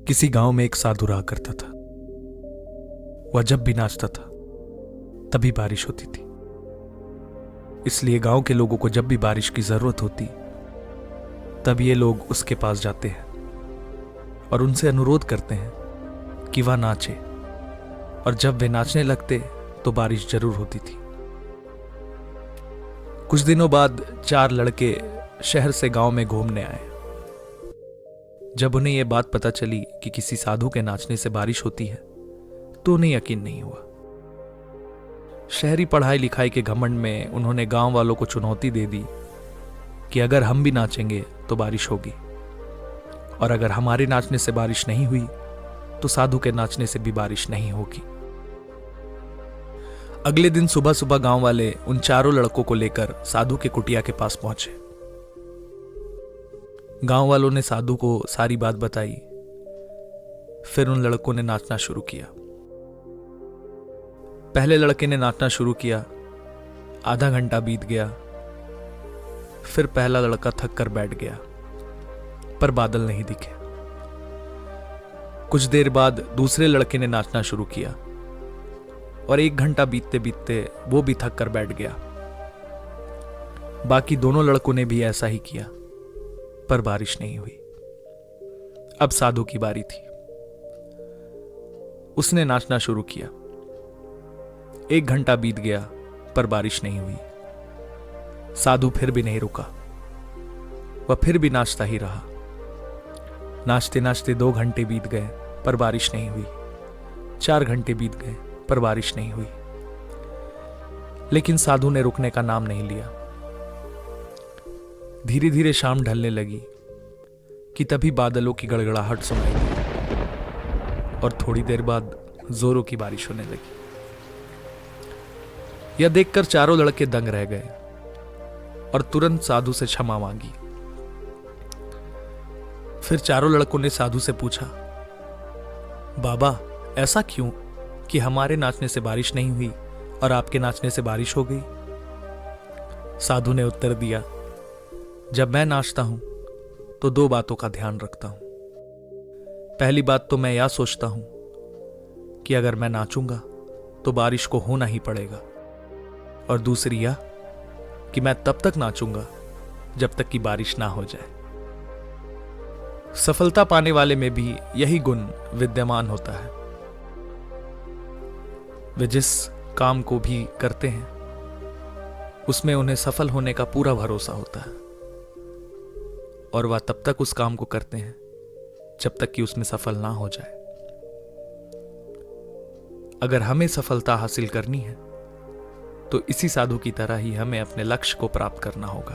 किसी गांव में एक साधु रहा करता था। वह जब भी नाचता था तभी बारिश होती थी। इसलिए गांव के लोगों को जब भी बारिश की जरूरत होती तब ये लोग उसके पास जाते हैं और उनसे अनुरोध करते हैं कि वह नाचे, और जब वे नाचने लगते तो बारिश जरूर होती थी। कुछ दिनों बाद 4 लड़के शहर से गांव में घूमने आए। जब उन्हें यह बात पता चली कि किसी साधु के नाचने से बारिश होती है तो उन्हें यकीन नहीं हुआ। शहरी पढ़ाई लिखाई के घमंड में उन्होंने गांव वालों को चुनौती दे दी कि अगर हम भी नाचेंगे तो बारिश होगी, और अगर हमारे नाचने से बारिश नहीं हुई तो साधु के नाचने से भी बारिश नहीं होगी। अगले दिन सुबह सुबह गांव वाले उन चारों लड़कों को लेकर साधु के कुटिया के पास पहुंचे। गांव वालों ने साधु को सारी बात बताई। फिर उन लड़कों ने नाचना शुरू किया। पहले लड़के ने नाचना शुरू किया। आधा घंटा बीत गया। फिर पहला लड़का थक कर बैठ गया, पर बादल नहीं दिखे। कुछ देर बाद दूसरे लड़के ने नाचना शुरू किया और 1 घंटा बीतते बीतते वो भी थक कर बैठ गया। बाकी दोनों लड़कों ने भी ऐसा ही किया, पर बारिश नहीं हुई। अब साधु की बारी थी। उसने नाचना शुरू किया। 1 घंटा बीत गया, पर बारिश नहीं हुई। साधु फिर भी नहीं रुका। वह फिर भी नाचता ही रहा। नाचते नाचते 2 घंटे बीत गए, पर बारिश नहीं हुई। 4 घंटे बीत गए, पर बारिश नहीं हुई। लेकिन साधु ने रुकने का नाम नहीं लिया। धीरे धीरे शाम ढलने लगी कि तभी बादलों की गड़गड़ाहट सुनाई दी और थोड़ी देर बाद जोरों की बारिश होने लगी। यह देखकर चारों लड़के दंग रह गए और तुरंत साधु से क्षमा मांगी। फिर चारों लड़कों ने साधु से पूछा, बाबा, ऐसा क्यों कि हमारे नाचने से बारिश नहीं हुई और आपके नाचने से बारिश हो गई? साधु ने उत्तर दिया, जब मैं नाचता हूं तो 2 बातों का ध्यान रखता हूं। पहली बात तो मैं यह सोचता हूं कि अगर मैं नाचूंगा तो बारिश को होना ही पड़ेगा, और दूसरी यह कि मैं तब तक नाचूंगा जब तक कि बारिश ना हो जाए। सफलता पाने वाले में भी यही गुण विद्यमान होता है। वे जिस काम को भी करते हैं उसमें उन्हें सफल होने का पूरा भरोसा होता है, और वह तब तक उस काम को करते हैं जब तक कि उसमें सफल ना हो जाए। अगर हमें सफलता हासिल करनी है तो इसी साधु की तरह ही हमें अपने लक्ष्य को प्राप्त करना होगा।